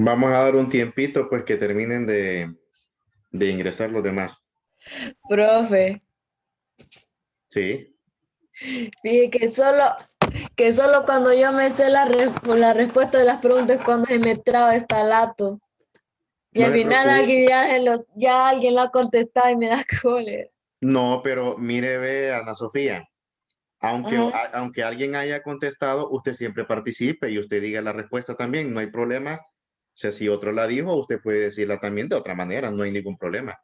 Vamos a dar un tiempito, pues que terminen de ingresar los demás. Profe, Sí. fíjate que solo cuando yo me sé la respuesta de las preguntas cuando se me traba esta lato. Y No al se final preocupe. ya alguien lo ha contestado y me da cólera. No, pero mire, ve, Ana Sofía, Ajá. aunque alguien haya contestado, usted siempre participe y usted diga la respuesta también, no hay problema. O sea, si otro la dijo, usted puede decirla también de otra manera, no hay ningún problema.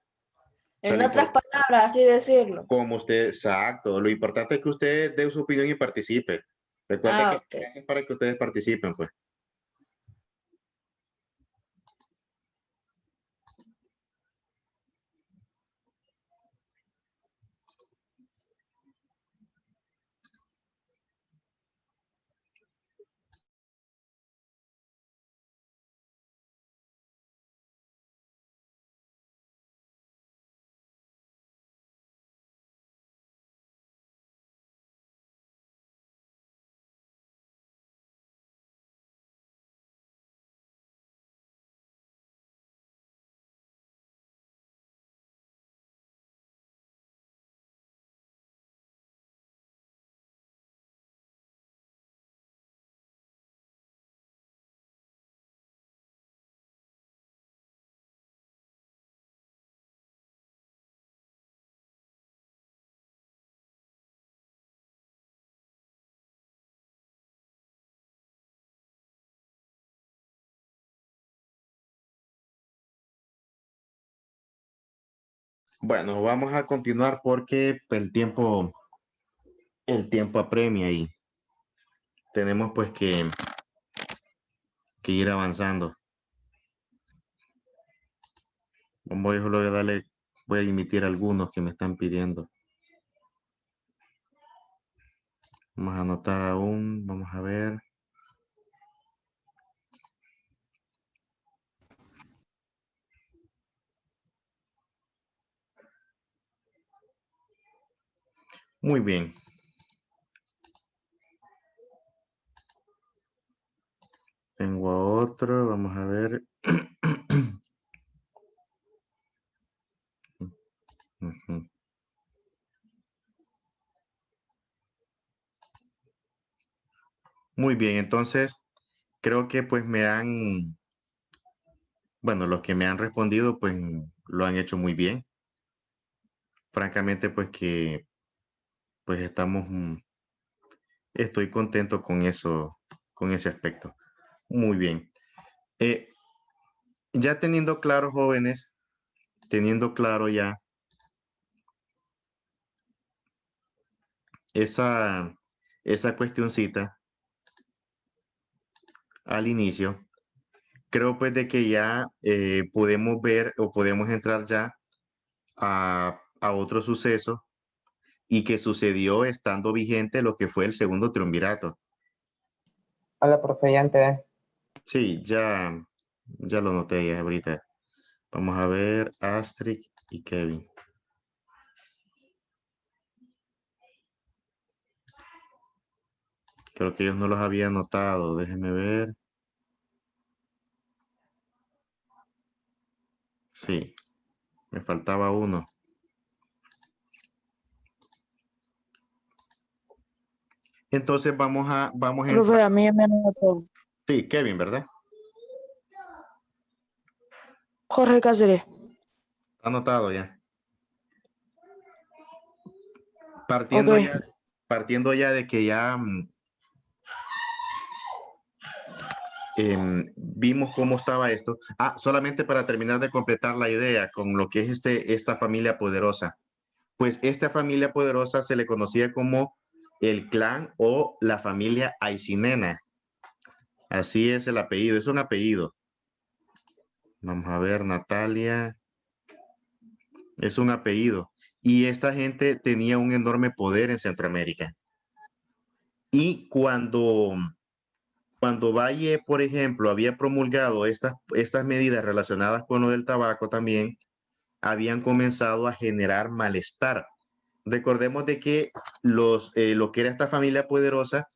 O sea, En otras palabras, así decirlo. como usted, exacto, lo importante es que usted dé su opinión y participe. Recuerde Ah, que ok. es para que ustedes participen, pues. Bueno, vamos a continuar porque el tiempo apremia y tenemos pues que ir avanzando. Voy a emitir algunos que me están pidiendo. Vamos a anotar aún, vamos a ver. Muy bien. Tengo otro, vamos a ver. Ujú. Muy bien, entonces creo que pues bueno, los que me han respondido pues lo han hecho muy bien. Francamente pues que pues estoy contento con eso, con ese aspecto. Muy bien. Eh, ya teniendo claro, jóvenes, teniendo claro ya esa, esa cuestioncita al inicio, creo pues de que ya podemos ver o podemos entrar ya a otro suceso y que sucedió estando vigente lo que fue el segundo triunvirato. Hola, profe, ya entré. Sí, ya lo noté ya ahorita. Vamos a ver Astrid y Kevin. Creo que ellos no los había notado. Déjenme ver. Sí, me faltaba uno. Entonces vamos a Profe, entrar. a mí me anotó. Sí, Kevin, ¿verdad? Jorge Cáceres. Está anotado ya. Ok. Partiendo ya, partiendo ya de que ya vimos cómo estaba esto. Ah, solamente para terminar de completar la idea con lo que es esta familia poderosa. Pues esta familia poderosa se le conocía como el clan o la familia Aycinena. Así es el apellido, es un apellido. Vamos a ver, Natalia, es un apellido. Y esta gente tenía un enorme poder en Centroamérica. Y cuando Valle, por ejemplo, había promulgado estas medidas relacionadas con lo del tabaco también, habían comenzado a generar malestar. Recordemos de que lo que era esta familia poderosa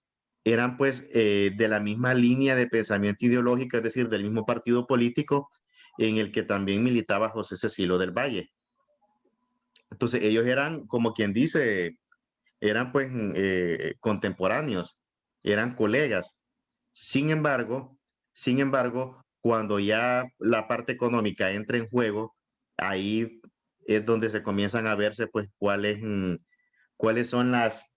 eran pues de la misma línea de pensamiento ideológico, es decir, del mismo partido político en el que también militaba José Cecilio del Valle. Entonces ellos eran, como quien dice, eran pues contemporáneos, eran colegas. Sin embargo, cuando ya la parte económica entra en juego, ahí es donde se comienzan a verse pues cuáles son las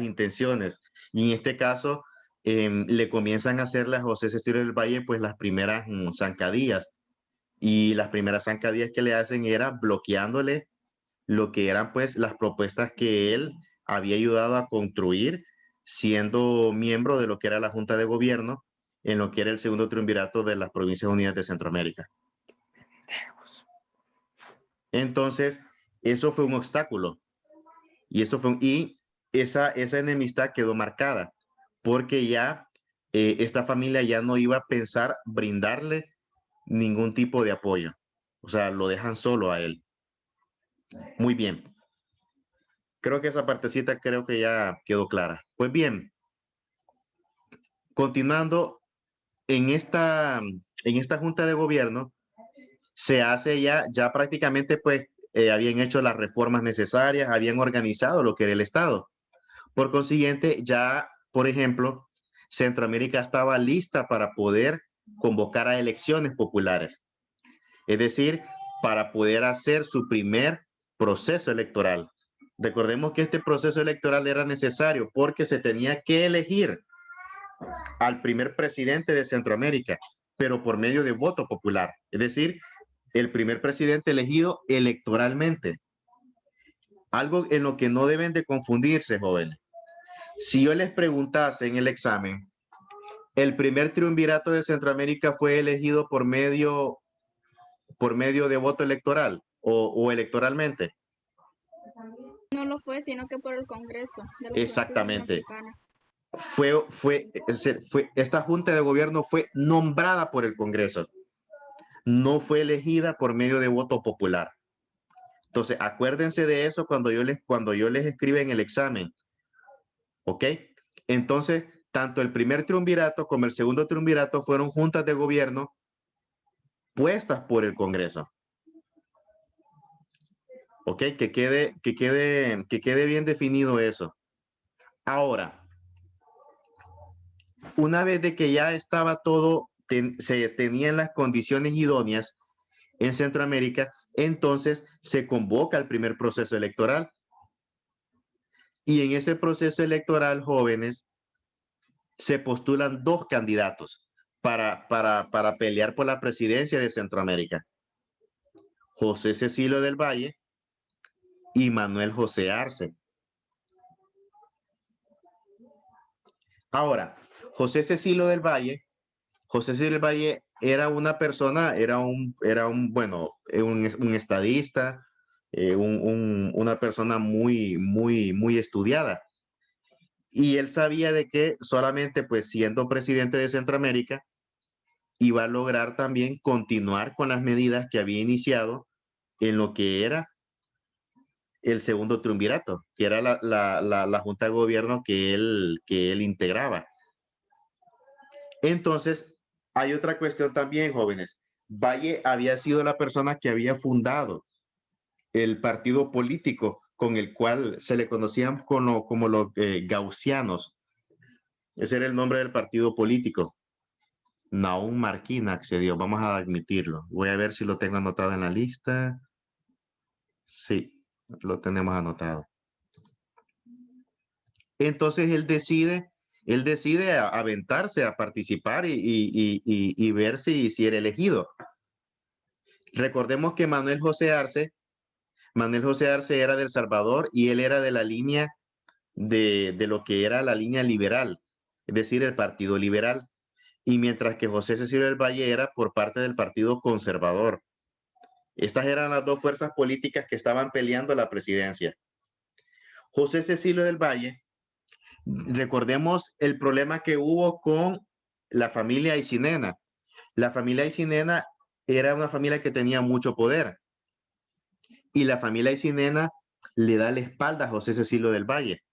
intenciones. Y en este caso, le comienzan a hacerle a José Cecilio del Valle pues las primeras zancadillas. Y las primeras zancadillas que le hacen era bloqueándole lo que eran pues las propuestas que él había ayudado a construir siendo miembro de lo que era la Junta de Gobierno en lo que era el segundo triunvirato de las Provincias Unidas de Centroamérica. Entonces, eso fue un obstáculo y esa enemistad quedó marcada porque ya esta familia ya no iba a pensar brindarle ningún tipo de apoyo. O sea, lo dejan solo a él. Muy bien. Creo que esa partecita creo que ya quedó clara. Pues bien, continuando en esta junta de gobierno, se hace ya prácticamente pues habían hecho las reformas necesarias, habían organizado lo que era el Estado. Por consiguiente, ya, por ejemplo, Centroamérica estaba lista para poder convocar a elecciones populares. Es decir, para poder hacer su primer proceso electoral. Recordemos que este proceso electoral era necesario porque se tenía que elegir al primer presidente de Centroamérica, pero por medio de voto popular. Es decir, el primer presidente elegido electoralmente. Algo en lo que no deben de confundirse, jóvenes. Si yo les preguntase en el examen, el primer triunvirato de Centroamérica fue elegido por medio de voto electoral o electoralmente. No lo fue, sino que por el Congreso de la Exactamente. Esta Junta de Gobierno fue nombrada por el Congreso, no fue elegida por medio de voto popular. Entonces, acuérdense de eso cuando yo les escriba en el examen. ¿Ok? Entonces, tanto el primer triunvirato como el segundo triunvirato fueron juntas de gobierno puestas por el Congreso. ¿Ok? Que quede bien definido eso. Ahora, una vez de que ya estaba todo, se tenían las condiciones idóneas en Centroamérica, entonces se convoca el primer proceso electoral. Y en ese proceso electoral, jóvenes, se postulan dos candidatos para pelear por la presidencia de Centroamérica. José Cecilio del Valle y Manuel José Arce. Ahora, José Cecilio del Valle era una persona, era un estadista, una persona muy estudiada. Y él sabía de que solamente pues siendo presidente de Centroamérica iba a lograr también continuar con las medidas que había iniciado en lo que era el segundo triunvirato, que era la Junta de Gobierno que él integraba. Entonces, hay otra cuestión también, jóvenes. Valle había sido la persona que había fundado el partido político con el cual se le conocían como los gaussianos. Ese era el nombre del partido político. Nahum Marquina accedió, vamos a admitirlo. Voy a ver si lo tengo anotado en la lista. Sí, lo tenemos anotado. Entonces él decide aventarse a participar y ver si era elegido. Recordemos que Manuel José Arce era de El Salvador y él era de la línea de lo que era la línea liberal, es decir, el Partido Liberal. Y mientras que José Cecilio del Valle era por parte del Partido Conservador. Estas eran las dos fuerzas políticas que estaban peleando la presidencia. José Cecilio del Valle, recordemos el problema que hubo con la familia Aycinena. La familia Aycinena era una familia que tenía mucho poder. Y la familia Aycinena le da la espalda a José Cecilio del Valle.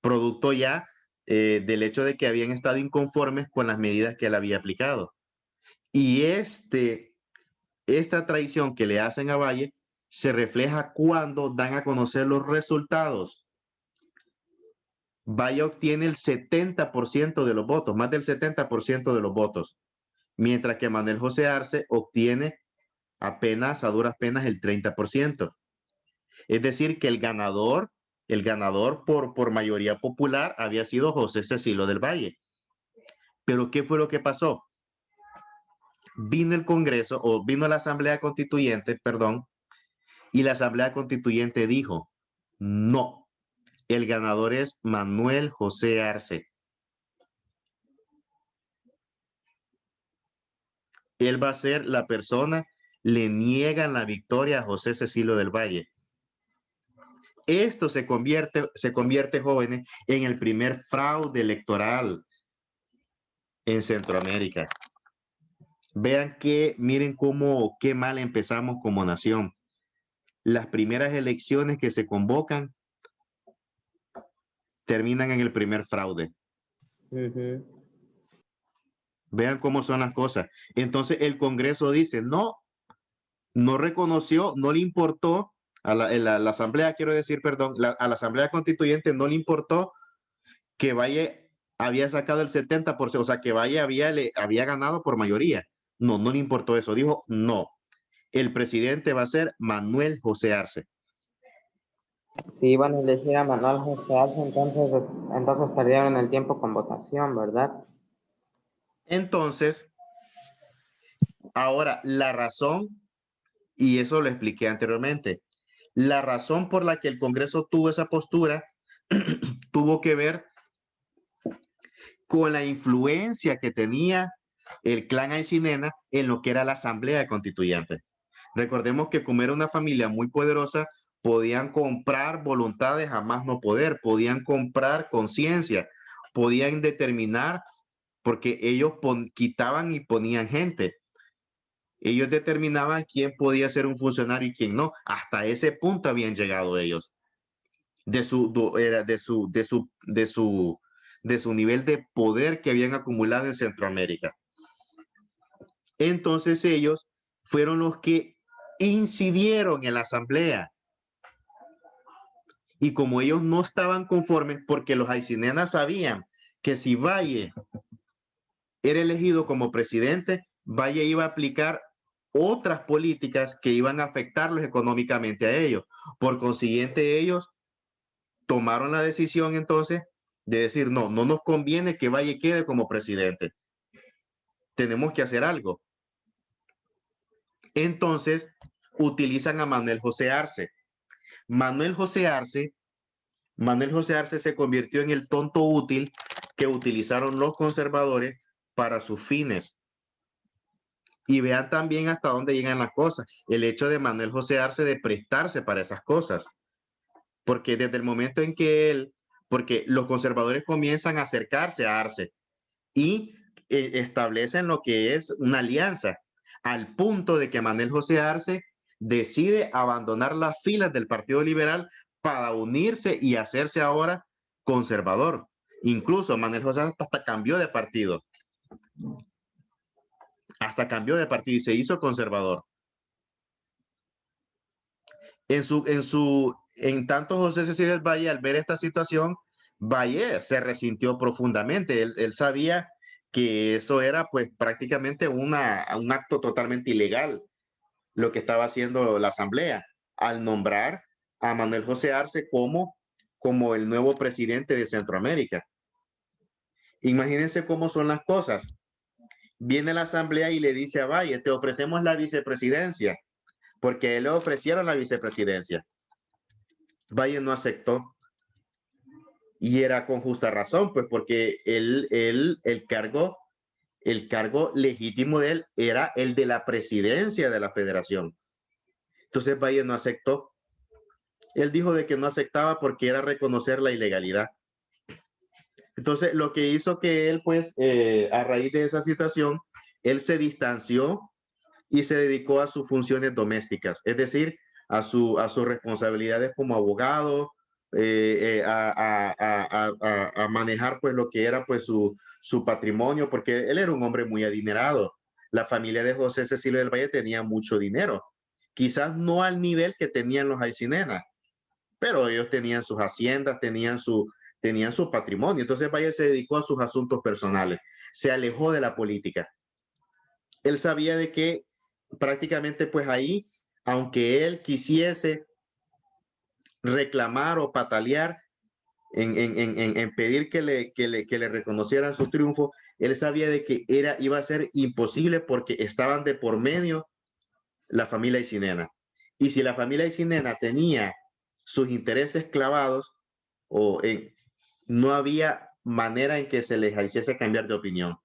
producto ya del hecho de que habían estado inconformes con las medidas que él había aplicado. Y esta traición que le hacen a Valle se refleja cuando dan a conocer los resultados. Valle obtiene el 70% de los votos, más del 70% de los votos, mientras que Manuel José Arce obtiene apenas, a duras penas, el 30%. Es decir, que el ganador por mayoría popular había sido José Cecilio del Valle. Pero ¿qué fue lo que pasó? Vino el Congreso, o vino la Asamblea Constituyente, perdón, y la Asamblea Constituyente dijo, no, el ganador es Manuel José Arce. Él va a ser la persona, le niegan la victoria a José Cecilio del Valle. Esto se convierte, jóvenes, en el primer fraude electoral en Centroamérica. Vean que, miren qué mal empezamos como nación. Las primeras elecciones que se convocan terminan en el primer fraude. Vean cómo son las cosas. Entonces el Congreso dice, no reconoció, no le importó, a la Asamblea, quiero decir, perdón, a la Asamblea Constituyente no le importó que Valle había sacado el 70%, o sea, que Valle había ganado por mayoría. No le importó eso. Dijo, no, el presidente va a ser Manuel José Arce. Si iban a elegir a Manuel José Arce, entonces perdieron el tiempo con votación, ¿verdad? Entonces, ahora, la razón, y eso lo expliqué anteriormente, la razón por la que el Congreso tuvo esa postura tuvo que ver con la influencia que tenía el clan Aycinena en lo que era la Asamblea Constituyente. Recordemos que como era una familia muy poderosa, podían comprar voluntades a más no poder, podían comprar conciencia, podían determinar, porque ellos quitaban y ponían gente. Ellos determinaban quién podía ser un funcionario y quién no. Hasta ese punto habían llegado ellos de su nivel de poder que habían acumulado en Centroamérica. Entonces ellos fueron los que incidieron en la asamblea. Y como ellos no estaban conformes, porque los aycinenas sabían que si Valle era elegido como presidente, Valle iba a aplicar otras políticas que iban a afectarlos económicamente a ellos. Por consiguiente, ellos tomaron la decisión entonces de decir, no nos conviene que Valle quede como presidente. Tenemos que hacer algo. Entonces, utilizan a Manuel José Arce. Manuel José Arce se convirtió en el tonto útil que utilizaron los conservadores para sus fines. Y vean también hasta dónde llegan las cosas. El hecho de Manuel José Arce de prestarse para esas cosas. Porque desde el momento en que porque los conservadores comienzan a acercarse a Arce y establecen lo que es una alianza, al punto de que Manuel José Arce decide abandonar las filas del Partido Liberal para unirse y hacerse ahora conservador. Incluso Manuel José Arce hasta cambió de partido. Y se hizo conservador. En tanto José Cecilio del Valle, al ver esta situación, Valle se resintió profundamente. Él sabía que eso era pues prácticamente un acto totalmente ilegal, lo que estaba haciendo la Asamblea, al nombrar a Manuel José Arce como el nuevo presidente de Centroamérica. Imagínense cómo son las cosas. Viene la Asamblea y le dice a Valle, te ofrecemos la vicepresidencia, porque a él le ofrecieron la vicepresidencia. Valle no aceptó. Y era con justa razón, pues porque el cargo legítimo de él era el de la presidencia de la federación. Entonces Valle no aceptó. Él dijo de que no aceptaba porque era reconocer la ilegalidad. Entonces lo que hizo que él, pues, a raíz de esa situación, él se distanció y se dedicó a sus funciones domésticas, es decir, a sus responsabilidades como abogado, a manejar pues lo que era pues su patrimonio, porque él era un hombre muy adinerado. La familia de José Cecilio del Valle tenía mucho dinero, quizás no al nivel que tenían los Aycinena, pero ellos tenían sus haciendas, tenían su patrimonio. Entonces Valle se dedicó a sus asuntos personales, se alejó de la política. Él sabía de que prácticamente pues ahí, aunque él quisiese reclamar o patalear en pedir que le reconocieran su triunfo, él sabía de que iba a ser imposible porque estaban de por medio la familia Aycinena. Y si la familia Aycinena tenía sus intereses clavados, no había manera en que se les hiciese cambiar de opinión.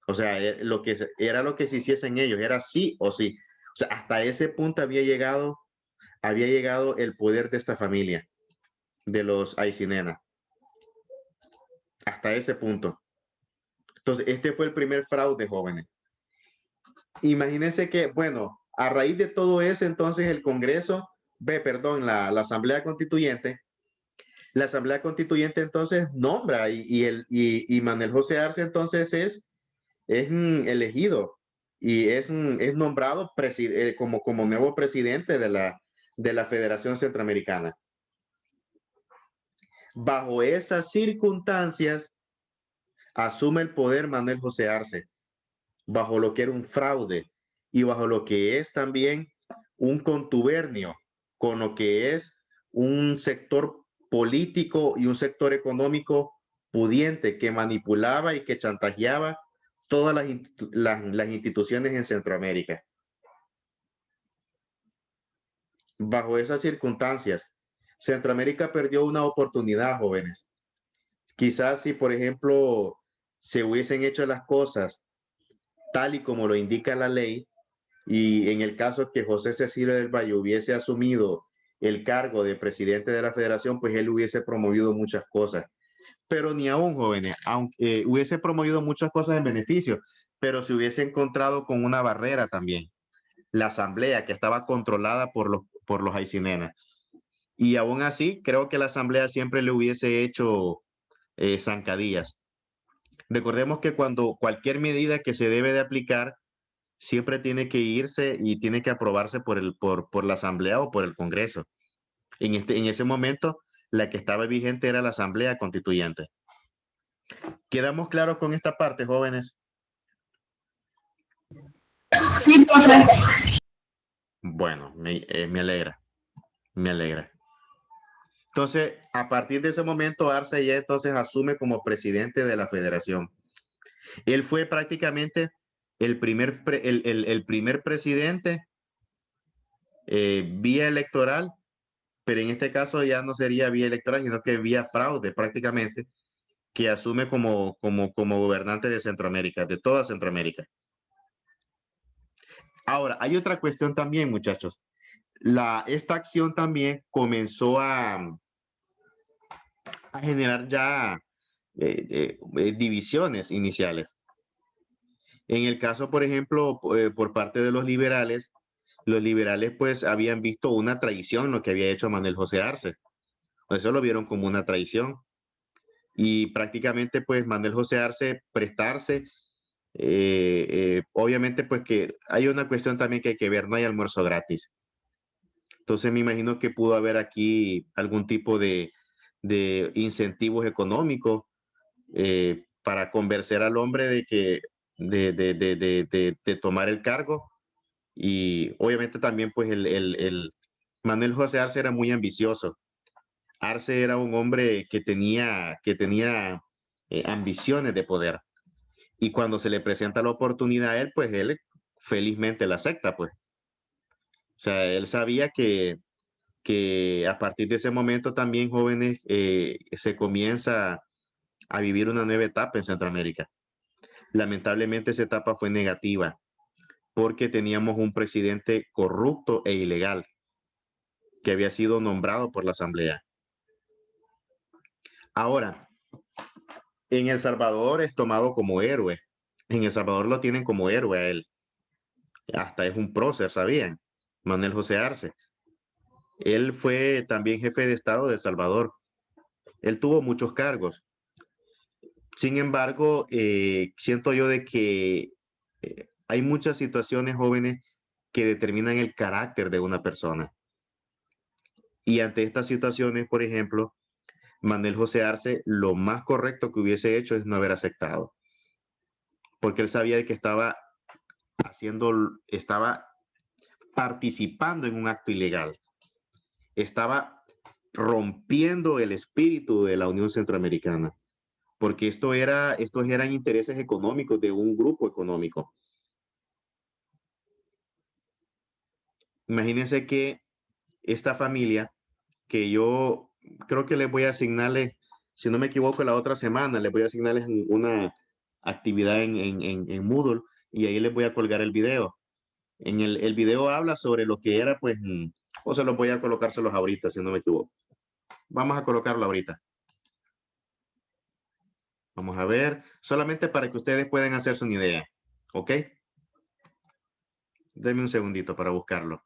O sea, era lo que se hiciesen ellos, era sí o sí. O sea, hasta ese punto había llegado el poder de esta familia, de los Aycinena. Hasta ese punto. Entonces, este fue el primer fraude, jóvenes. Imagínense que, bueno, a raíz de todo eso, entonces el Congreso, la Asamblea Constituyente, entonces nombra y Manuel José Arce entonces es elegido y es nombrado como nuevo presidente de la Federación Centroamericana. Bajo esas circunstancias, asume el poder Manuel José Arce, bajo lo que era un fraude y bajo lo que es también un contubernio con lo que es un sector político y un sector económico pudiente que manipulaba y que chantajeaba todas las instituciones en Centroamérica. Bajo esas circunstancias, Centroamérica perdió una oportunidad, jóvenes. Quizás si, por ejemplo, se hubiesen hecho las cosas tal y como lo indica la ley, y en el caso que José Cecilio del Valle hubiese asumido el cargo de presidente de la federación, pues él hubiese promovido muchas cosas. Pero ni aún, jóvenes, aunque hubiese promovido muchas cosas en beneficio, pero se hubiese encontrado con una barrera también, la asamblea que estaba controlada por los Aycinena. Y aún así, creo que la asamblea siempre le hubiese hecho zancadillas. Recordemos que cuando cualquier medida que se debe de aplicar, siempre tiene que irse y tiene que aprobarse por la asamblea o por el Congreso. En ese momento, la que estaba vigente era la asamblea constituyente. ¿Quedamos claros con esta parte, jóvenes? Sí, profe. Bueno, me alegra. Me alegra. Entonces, a partir de ese momento, Arce ya entonces asume como presidente de la federación. Él fue prácticamente el primer presidente vía electoral, pero en este caso ya no sería vía electoral, sino que vía fraude prácticamente, que asume como gobernante de Centroamérica, de toda Centroamérica. Ahora, hay otra cuestión también, muchachos. Esta acción también comenzó a generar ya divisiones iniciales. En el caso, por ejemplo, por parte de los liberales pues habían visto una traición lo que había hecho Manuel José Arce. Eso lo vieron como una traición. Y prácticamente pues Manuel José Arce prestarse, obviamente pues que hay una cuestión también que hay que ver, no hay almuerzo gratis. Entonces me imagino que pudo haber aquí algún tipo de incentivos económicos para convencer al hombre de tomar el cargo. Y obviamente también pues el Manuel José Arce era muy ambicioso. Arce era un hombre que tenía ambiciones de poder. Y cuando se le presenta la oportunidad a él, pues él felizmente la acepta, pues. O sea, él sabía que a partir de ese momento también, jóvenes, se comienza a vivir una nueva etapa en Centroamérica. Lamentablemente esa etapa fue negativa porque teníamos un presidente corrupto e ilegal que había sido nombrado por la Asamblea. Ahora, en El Salvador es tomado como héroe. En El Salvador lo tienen como héroe a él. Hasta es un prócer, ¿sabían? Manuel José Arce. Él fue también jefe de Estado de El Salvador. Él tuvo muchos cargos. Sin embargo, siento yo de que hay muchas situaciones jóvenes que determinan el carácter de una persona. Y ante estas situaciones, por ejemplo, Manuel José Arce, lo más correcto que hubiese hecho es no haber aceptado, porque él sabía de que estaba participando en un acto ilegal, estaba rompiendo el espíritu de la Unión Centroamericana, porque estos eran intereses económicos de un grupo económico. Imagínense que esta familia, que yo creo que les voy a asignarles, si no me equivoco, la otra semana, les voy a asignarles una actividad en Moodle y ahí les voy a colgar el video. El video habla sobre lo que era, pues, o se los voy a colocárselos ahorita, si no me equivoco. Vamos a colocarlo ahorita. Vamos a ver, solamente para que ustedes puedan hacerse una idea, ¿ok? Denme un segundito para buscarlo.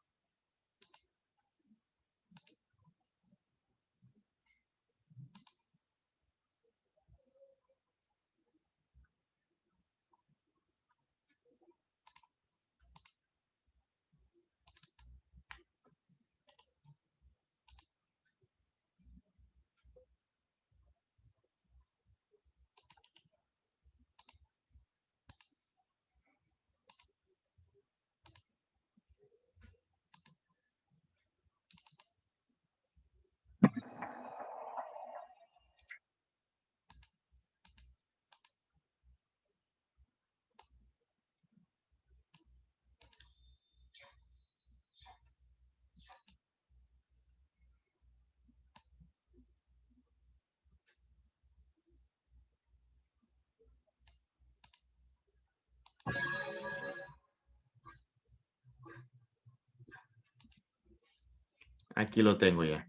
Aquí lo tengo ya.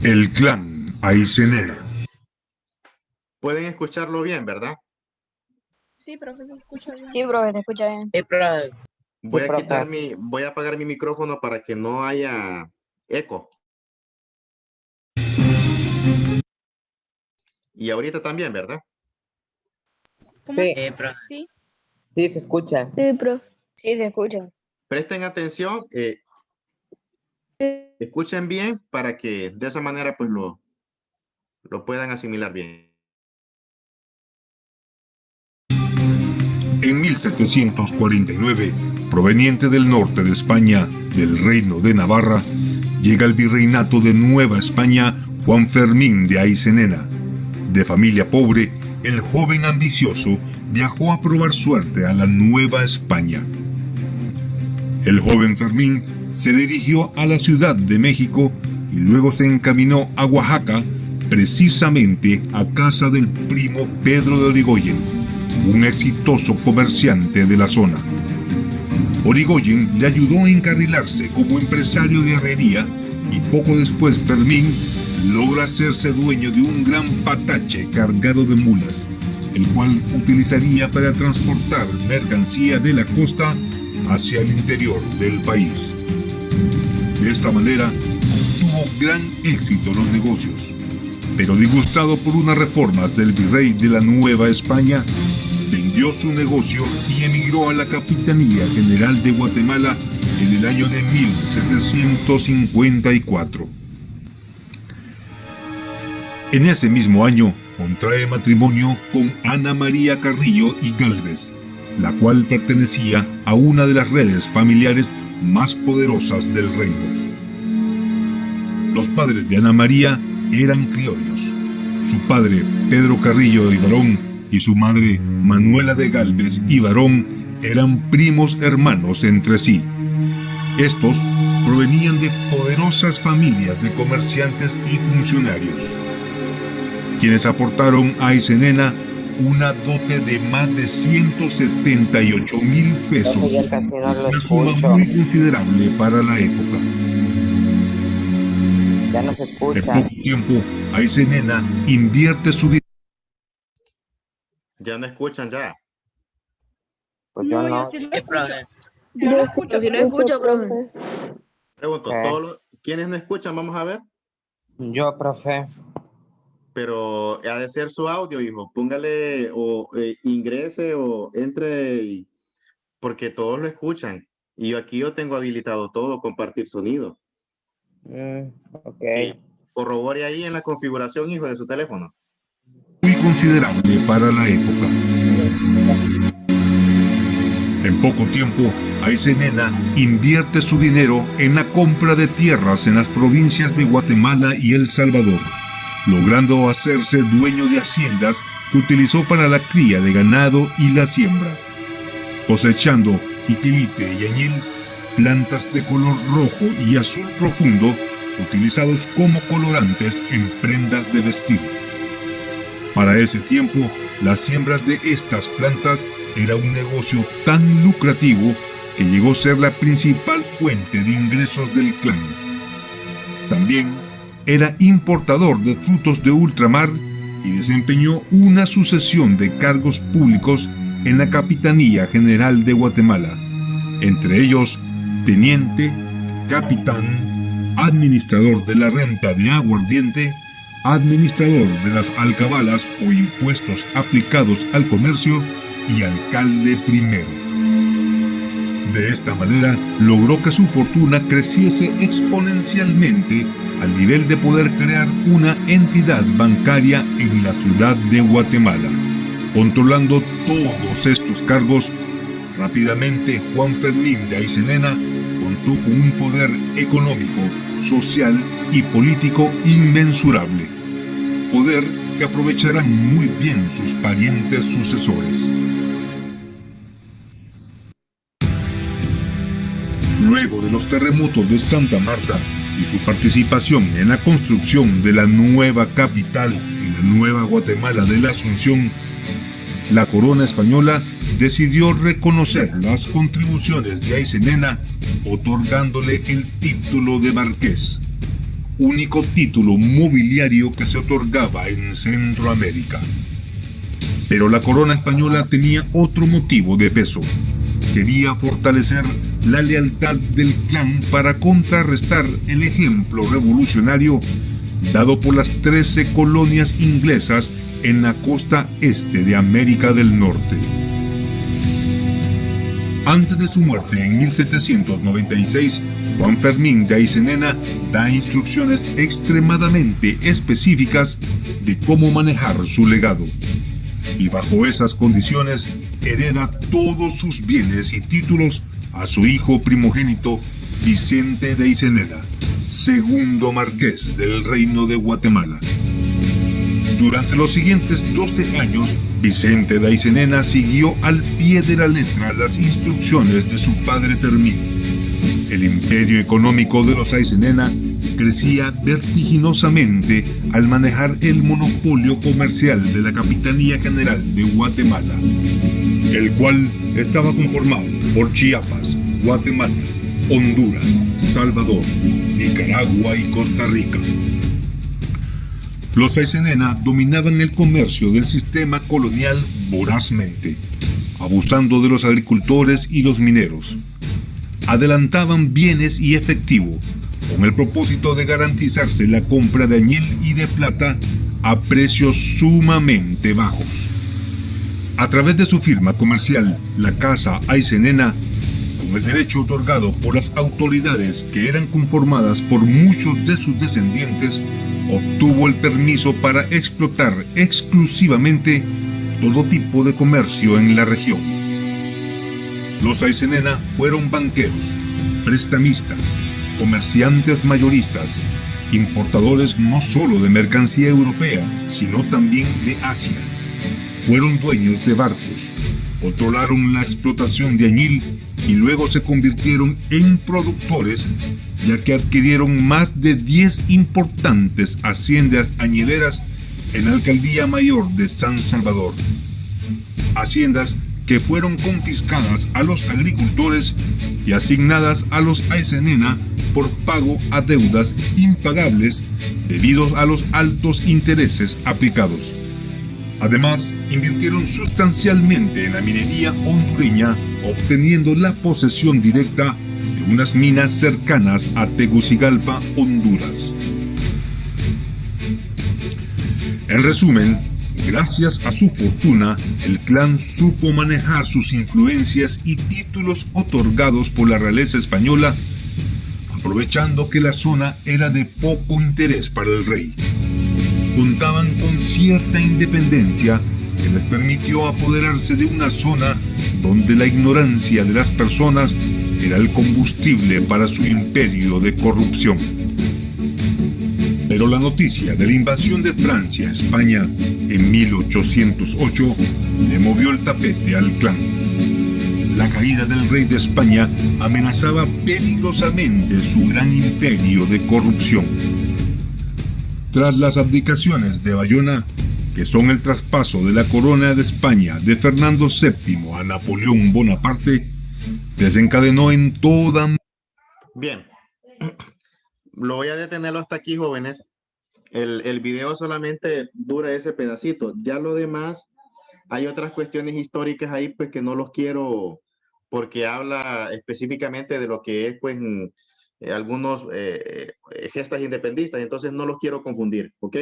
El clan Aycenena. Pueden escucharlo bien, ¿verdad? Sí, profesor, escucha bien. Sí, profe, te escucha bien. Voy a apagar mi micrófono para que no haya eco. Y ahorita también, ¿verdad? Sí, Sí, sí, se escucha. Sí, profe. Sí, se escucha. Presten atención, escuchen bien para que de esa manera pues lo puedan asimilar bien. En 1749, proveniente del norte de España, del Reino de Navarra, llega al virreinato de Nueva España Juan Fermín de Aycenena. De familia pobre, el joven ambicioso viajó a probar suerte a la Nueva España. El joven Fermín se dirigió a la Ciudad de México y luego se encaminó a Oaxaca, precisamente a casa del primo Pedro de Origoyen, un exitoso comerciante de la zona. Origoyen le ayudó a encarrilarse como empresario de herrería y poco después Fermín logra hacerse dueño de un gran patache cargado de mulas, el cual utilizaría para transportar mercancía de la costa hacia el interior del país. De esta manera, tuvo gran éxito en los negocios, pero disgustado por unas reformas del virrey de la Nueva España, vendió su negocio y emigró a la Capitanía General de Guatemala en el año de 1754. En ese mismo año, contrae matrimonio con Ana María Carrillo y Gálvez, la cual pertenecía a una de las redes familiares más poderosas del reino. Los padres de Ana María eran criollos. Su padre, Pedro Carrillo y Barón, y su madre, Manuela de Gálvez y Barón, eran primos hermanos entre sí. Estos provenían de poderosas familias de comerciantes y funcionarios, quienes aportaron a Aycenena una dote de más de 178,000 pesos, Profe, ya casi no lo una suma escucho. muy considerable para la época. Ya no se En escucha. poco tiempo, Aysenena invierte su dinero. Ya no escuchan ya. Pues yo No, no. yo sí lo Sí, escucho. profe. Yo lo escucho. Yo sí lo pero- escucho, profe. Pregunto, ¿quiénes no escuchan? Vamos a ver. Yo, profe. Pero ha de ser su audio, hijo. Póngale o ingrese o entre, porque todos lo escuchan. Y aquí yo tengo habilitado todo, compartir sonido. Ok. Corrobore ahí en la configuración, hijo, de su teléfono. Muy considerable para la época. En poco tiempo, Aysenena invierte su dinero en la compra de tierras en las provincias de Guatemala y El Salvador, logrando hacerse dueño de haciendas que utilizó para la cría de ganado y la siembra, cosechando jiquilite y añil, plantas de color rojo y azul profundo, utilizados como colorantes en prendas de vestir. Para ese tiempo, las siembras de estas plantas era un negocio tan lucrativo que llegó a ser la principal fuente de ingresos del clan. También era importador de frutos de ultramar y desempeñó una sucesión de cargos públicos en la Capitanía General de Guatemala, entre ellos teniente, capitán, administrador de la renta de aguardiente, administrador de las alcabalas o impuestos aplicados al comercio y alcalde primero. De esta manera logró que su fortuna creciese exponencialmente al nivel de poder crear una entidad bancaria en la ciudad de Guatemala. Controlando todos estos cargos, rápidamente Juan Fermín de Aysenena contó con un poder económico, social y político inmensurable, poder que aprovecharán muy bien sus parientes sucesores. Luego de los terremotos de Santa Marta y su participación en la construcción de la nueva capital en la Nueva Guatemala de la Asunción, la corona española decidió reconocer las contribuciones de Aysenena otorgándole el título de marqués, único título mobiliario que se otorgaba en Centroamérica. Pero la corona española tenía otro motivo de peso. Quería fortalecer la lealtad del clan para contrarrestar el ejemplo revolucionario dado por las 13 colonias inglesas en la costa este de América del Norte. Antes de su muerte en 1796, Juan Fermín de Aysenena da instrucciones extremadamente específicas de cómo manejar su legado. Y bajo esas condiciones hereda todos sus bienes y títulos a su hijo primogénito Vicente de Aysenena, segundo marqués del Reino de Guatemala. Durante los siguientes 12 años, Vicente de Aysenena siguió al pie de la letra las instrucciones de su padre Fermín. El imperio económico de los Aysenena crecía vertiginosamente al manejar el monopolio comercial de la Capitanía General de Guatemala, el cual estaba conformado por Chiapas, Guatemala, Honduras, Salvador, Nicaragua y Costa Rica. Los Aysenena dominaban el comercio del sistema colonial vorazmente, abusando de los agricultores y los mineros. Adelantaban bienes y efectivo, con el propósito de garantizarse la compra de añil y de plata a precios sumamente bajos. A través de su firma comercial, la Casa Aysenena, con el derecho otorgado por las autoridades que eran conformadas por muchos de sus descendientes, obtuvo el permiso para explotar exclusivamente todo tipo de comercio en la región. Los Aysenena fueron banqueros, prestamistas, comerciantes mayoristas, importadores no solo de mercancía europea, sino también de Asia. Fueron dueños de barcos, controlaron la explotación de añil y luego se convirtieron en productores, ya que adquirieron más de 10 importantes haciendas añileras en la Alcaldía Mayor de San Salvador, haciendas que fueron confiscadas a los agricultores y asignadas a los Aycinena por pago a deudas impagables debido a los altos intereses aplicados. Además, invirtieron sustancialmente en la minería hondureña, obteniendo la posesión directa de unas minas cercanas a Tegucigalpa, Honduras. En resumen, gracias a su fortuna, el clan supo manejar sus influencias y títulos otorgados por la realeza española, aprovechando que la zona era de poco interés para el rey. Contaban con cierta independencia que les permitió apoderarse de una zona donde la ignorancia de las personas era el combustible para su imperio de corrupción. Pero la noticia de la invasión de Francia a España en 1808 le movió el tapete al clan. La caída del rey de España amenazaba peligrosamente su gran imperio de corrupción. Tras las abdicaciones de Bayona, que son el traspaso de la corona de España de Fernando VII a Napoleón Bonaparte, desencadenó en toda... Bien, lo voy a detenerlo hasta aquí, jóvenes. El video solamente dura ese pedacito. Ya lo demás, hay otras cuestiones históricas ahí, pues que no los quiero, porque habla específicamente de lo que es, pues, algunos gestas independistas, entonces no los quiero confundir, ¿ok?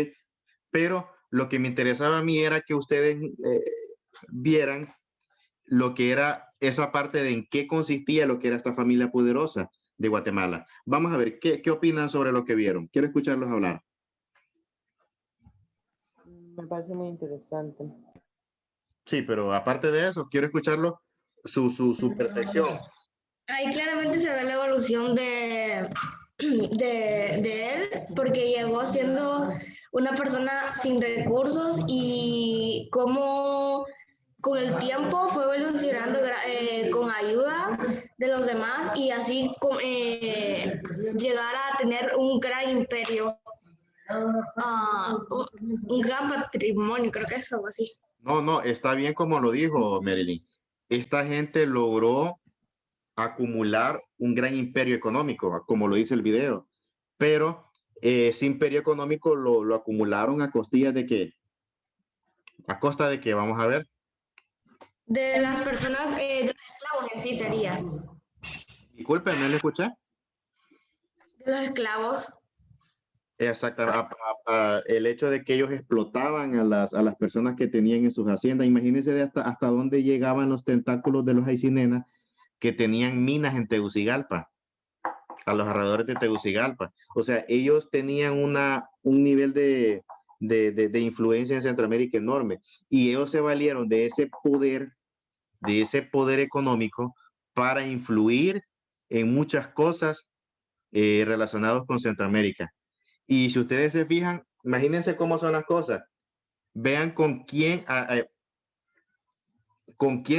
Pero lo que me interesaba a mí era que ustedes vieran lo que era esa parte de en qué consistía lo que era esta familia poderosa de Guatemala. Vamos a ver, ¿qué opinan sobre lo que vieron? Quiero escucharlos hablar. Me parece muy interesante. Sí, pero aparte de eso, quiero escucharlo, su percepción. Ahí claramente se ve la evolución de él, porque llegó siendo una persona sin recursos y cómo con el tiempo fue evolucionando con ayuda de los demás y así llegar a tener un gran imperio, un gran patrimonio, creo que es algo así. No, está bien como lo dijo Marilyn. Esta gente logró acumular un gran imperio económico, como lo dice el video, pero ese imperio económico lo acumularon a costillas de qué, a costa de qué, vamos a ver. De las personas, de los esclavos en sí sería. Disculpe, ¿no le escuché? De los esclavos. Exacto, el hecho de que ellos explotaban a las personas que tenían en sus haciendas. Imagínense de hasta dónde llegaban los tentáculos de los Aycinena, que tenían minas en Tegucigalpa, a los alrededores de Tegucigalpa. O sea, ellos tenían un nivel de influencia en Centroamérica enorme, y ellos se valieron de ese poder económico para influir en muchas cosas relacionadas con Centroamérica. Y si ustedes se fijan, imagínense cómo son las cosas. Vean con quién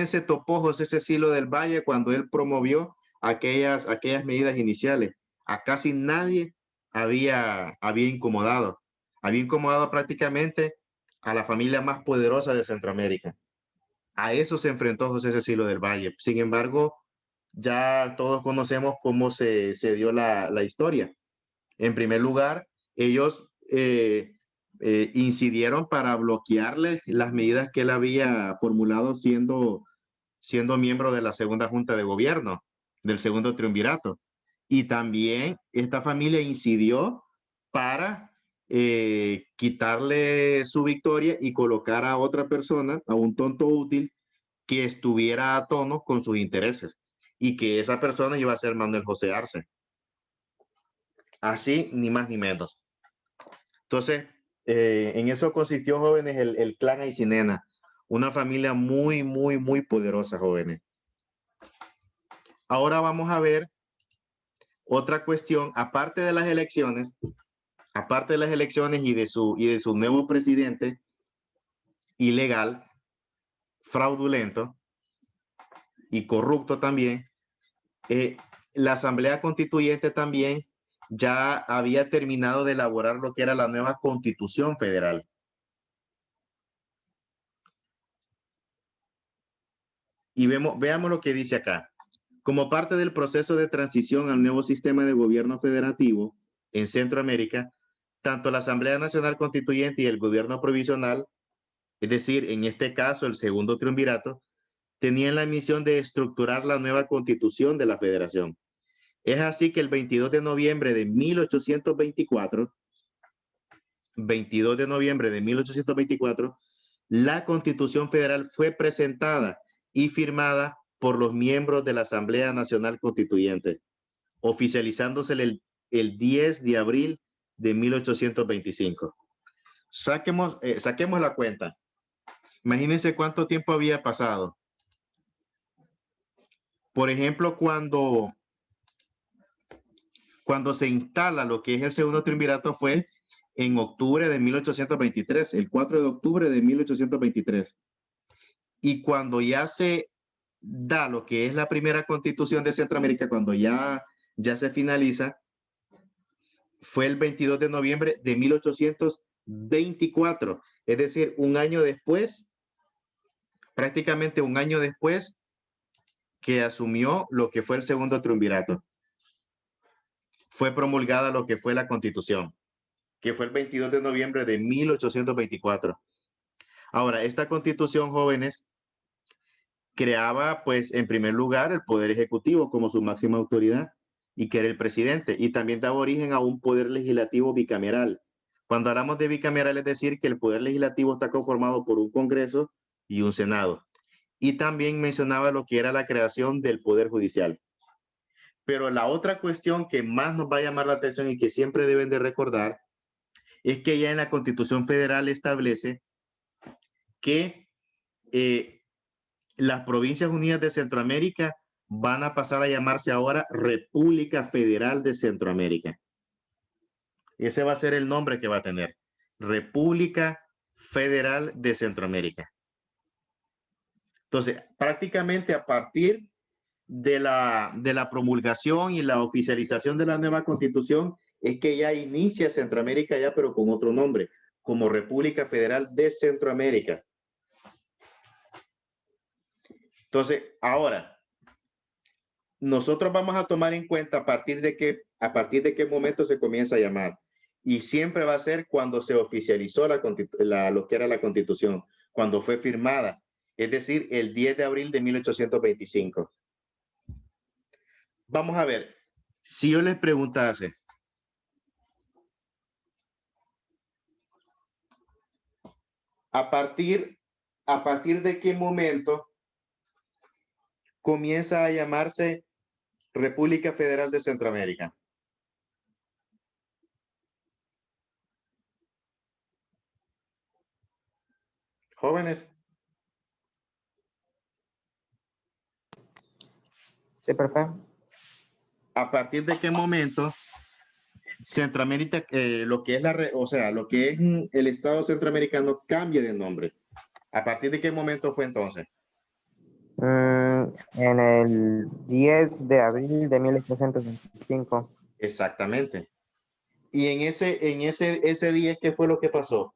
se topó José Cecilio del Valle cuando él promovió aquellas medidas iniciales. A casi nadie había incomodado. Había incomodado prácticamente a la familia más poderosa de Centroamérica. A eso se enfrentó José Cecilio del Valle. Sin embargo, ya todos conocemos cómo se dio la historia. En primer lugar, ellos incidieron para bloquearle las medidas que él había formulado siendo miembro de la segunda junta de gobierno, del segundo triunvirato. Y también esta familia incidió para quitarle su victoria y colocar a otra persona, a un tonto útil, que estuviera a tono con sus intereses, y que esa persona iba a ser Manuel José Arce. Así, ni más ni menos. Entonces, en eso consistió, jóvenes, el clan Aycinena, una familia muy, muy, muy poderosa, jóvenes. Ahora vamos a ver otra cuestión, aparte de las elecciones y de su nuevo presidente ilegal, fraudulento y corrupto también. La Asamblea Constituyente también ya había terminado de elaborar lo que era la nueva Constitución Federal. Y veamos lo que dice acá. Como parte del proceso de transición al nuevo sistema de gobierno federativo en Centroamérica, tanto la Asamblea Nacional Constituyente y el gobierno provisional, es decir, en este caso el segundo triunvirato, tenían la misión de estructurar la nueva constitución de la federación. Es así que el 22 de noviembre de 1824, la Constitución Federal fue presentada y firmada por los miembros de la Asamblea Nacional Constituyente, oficializándose el 10 de abril de 1825. Saquemos la cuenta. Imagínense cuánto tiempo había pasado. Por ejemplo, cuando se instala lo que es el segundo triunvirato fue en octubre de 1823, el 4 de octubre de 1823. Y cuando ya se da lo que es la primera constitución de Centroamérica, cuando ya se finaliza, fue el 22 de noviembre de 1824. Es decir, un año después, prácticamente un año después que asumió lo que fue el segundo triunvirato. Fue promulgada lo que fue la Constitución, que fue el 22 de noviembre de 1824. Ahora, esta Constitución, jóvenes, creaba, pues, en primer lugar, el Poder Ejecutivo como su máxima autoridad, y que era el presidente, y también daba origen a un Poder Legislativo bicameral. Cuando hablamos de bicameral, es decir, que el Poder Legislativo está conformado por un Congreso y un Senado. Y también mencionaba lo que era la creación del Poder Judicial. Pero la otra cuestión que más nos va a llamar la atención y que siempre deben de recordar es que ya en la Constitución Federal establece que las Provincias Unidas de Centroamérica van a pasar a llamarse ahora República Federal de Centroamérica. Ese va a ser el nombre que va a tener. República Federal de Centroamérica. Entonces, prácticamente a partir de la promulgación y la oficialización de la nueva Constitución es que ya inicia Centroamérica ya, pero con otro nombre, como República Federal de Centroamérica. Entonces, ahora, nosotros vamos a tomar en cuenta a partir de qué momento se comienza a llamar. Y siempre va a ser cuando se oficializó lo que era la Constitución, cuando fue firmada, es decir, el 10 de abril de 1825. Vamos a ver, si yo les preguntase, ¿a partir de qué momento comienza a llamarse República Federal de Centroamérica? Jóvenes. Sí, profe. ¿A partir de qué momento Centroamérica, lo que es lo que es el Estado centroamericano cambia de nombre? ¿A partir de qué momento fue entonces? En el 10 de abril de 1825. Exactamente. Y en ese día, ¿qué fue lo que pasó?